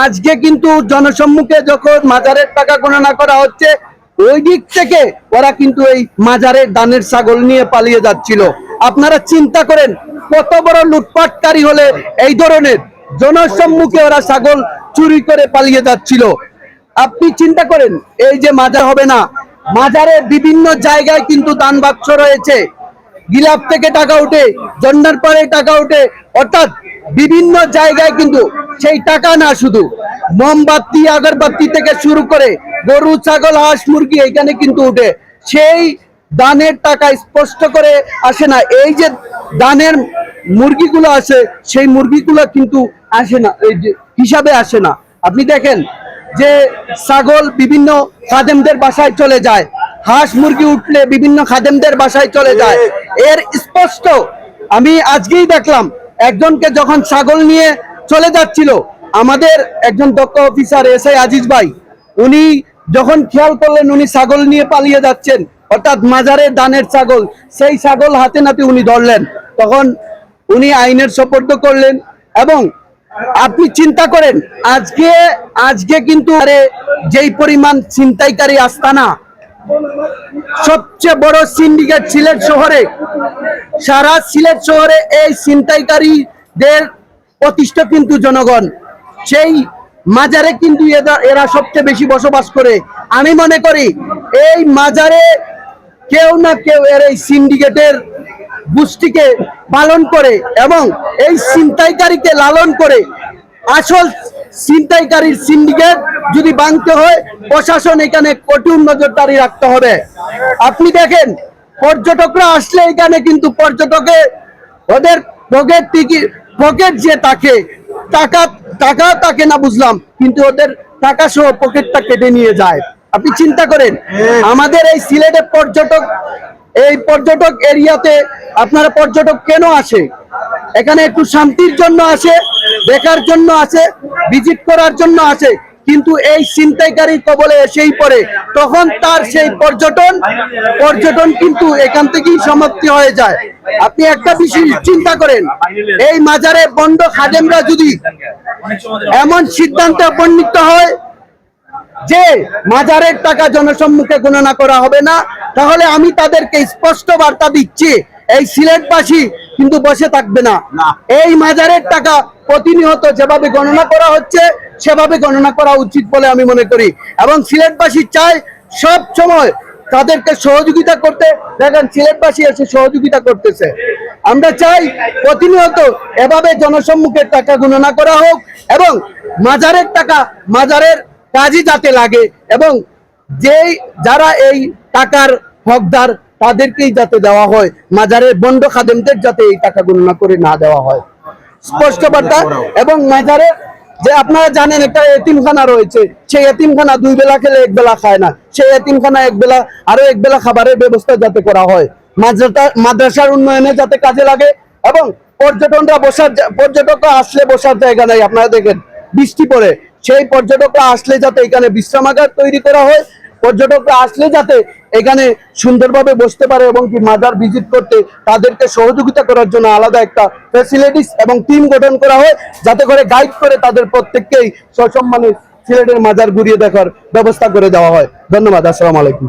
আজকে কিন্তু জনসম্মুখে যখন মাজারের টাকা গণনা করা হচ্ছে, ওই দিক থেকে ওরা কিন্তু এই মাজারের দানের ছাগল নিয়ে পালিয়ে যাচ্ছিল। আপনারা চিন্তা করেন কত বড় লুটপাটকারী হলে এই ধরনের জনসম্মুখে ওরা ছাগল চুরি করে পালিয়ে যাচ্ছিল। আপনি চিন্তা করেন, এই যে মাজার হবে না, মাজারে বিভিন্ন জায়গায় কিন্তু দান বাক্স রয়েছে, গিলাপ থেকে টাকা উঠে, জন্নার পরে টাকা উঠে, অর্থাৎ বিভিন্ন জায়গায় কিন্তু সেই টাকা না, শুধু মোমবাতি আগরবাতি থেকে শুরু করে গরু ছাগল হাঁস মুরগি এখানে কিন্তু উঠে। সেই দানের টাকা স্পষ্ট করে আসে না, এই যে দানের মুরগিগুলো আসে সেই মুরগিগুলো কিন্তু আসে না, এই যে হিসাবে আসে না। আপনি দেখেন যে ছাগল বিভিন্ন খাদেমদের বাসায় চলে যায়, হাঁস মুরগি উঠলে বিভিন্ন খাদেমদের বাসায় চলে যায়। এর স্পষ্ট আমি আজকেই দেখলাম, একজনকে যখন ছাগল নিয়ে চলে যাচ্ছিল, আমাদের একজন দক্ষ অফিসার এসআই আজিজ ভাই, উনি যখন খেয়াল করলেন উনি ছাগল নিয়ে পালিয়ে যাচ্ছেন, অর্থাৎ মাজারের দানের ছাগল, সেই ছাগল হাতে নাতে উনি ধরলেন, তখন উনি আইনের সোপর্দ করলেন। এবং আপনি চিন্তা করেন আজকে কিন্তু যেই পরিমাণ ছিনতাইকারী আস্তানা, সবচেয়ে বড় সিন্ডিকেট সিলেট শহরে, সারা সিলেট শহরে এই ছিনতাইকারীদের প্রতিষ্ঠা কিন্তু জনগণ, সেই মাজারে কিন্তু এরা সবচেয়ে বেশি বসবাস করে। আমি মনে করি এই মাজারে কেউ না কেউ এর এই সিন্ডিকেটের গোষ্ঠীকে পালন করে এবং এই ছিনতাইকারীকে লালন করে। আসল ছিনতাইকারীর সিন্ডিকেট যদি ভাঙতে হয়, প্রশাসন এখানে কঠোর নজরদারি রাখতে হবে। আপনি দেখেন পর্যটকরা আসলে এখানে কিন্তু পর্যটকে ওদের পকেট যে টাকা থাকে না বুঝলাম, কিন্তু ওদের টাকা সহ পকেটটা কেটে নিয়ে যায়। আপনি চিন্তা করেন আমাদের এই সিলেটে পর্যটক এরিয়াতে আপনারা পর্যটক কেন আসে? এখানে একটু শান্তির জন্য আসে, দেখার জন্য আসে, ভিজিট করার জন্য আসে, কিন্তু এই ছিনতাইকারী কবলে এসেই পড়ে, তখন তার সেই পর্যটন কিন্তু এখান থেকেই সমাপ্তি হয়ে যায়। আপনি একটা বিষয় চিন্তা করেন, এই মাজারে বন্ড খাদেমরা যদি এমন সিদ্ধান্তে উপনীত হয় যে মাজারের টাকা জনসম্মুখে গণনা করা হবে না, তাহলে আমি তাদেরকে স্পষ্ট বার্তা দিচ্ছি, এই সিলেটবাসী কিন্তু বসে থাকবে না। এই মাজারের টাকা প্রতিনিয়ত যেভাবে গণনা করা হচ্ছে সেভাবে গণনা করা উচিত বলে আমি মনে করি, এবং সিলেটবাসী চাই সব সময় তাদেরকে সহযোগিতা করতে। দেখেন সিলেটবাসী এসে সহযোগিতা করতেছে। আমরা চাই প্রতিনিয়ত এভাবে জনসম্মুখের টাকা গণনা করা হোক এবং মাজারের টাকা মাজারের কাজই যাতে লাগে, এবং যারা এই টাকার হকদার তাদেরকেই যাতে দেওয়া হয়, মাজারের বন্ড খাদেমদের যাতে এই টাকা গণনা করে না দেওয়া হয়, স্পষ্ট বার্তা। এবং মাজারের যে আপনারা জানেন একটা এতিমখানা রয়েছে, সেই এতিমখানা 2 বেলা খেলে 1 বেলা খায় না, সেই এতিমখানা 1 বেলা আরো 1 বেলা খাবারের ব্যবস্থা যাতে করা হয়, মাদ্রাসার উন্নয়নে যাতে কাজে লাগে। এবং পর্যটকরা আসলে বসার জায়গা নাই, আপনারা দেখেন বৃষ্টি পড়ে, সেই পর্যটকরা আসলে যাতে এখানে বিশ্রামাগার তৈরি করা হয়, পর্যটকরা আসলে যাতে এখানে সুন্দরভাবে বসতে পারে এবং কি মাজার ভিজিট করতে তাদেরকে সহযোগিতা করার জন্য আলাদা একটা ফ্যাসিলিটিস এবং টিম গঠন করা হয়, যাতে করে গাইড করে তাদের প্রত্যেককেই সসম্মানে সিলেটের মাজার ঘুরিয়ে দেখার ব্যবস্থা করে দেওয়া হয়। ধন্যবাদ। আসসালামু আলাইকুম।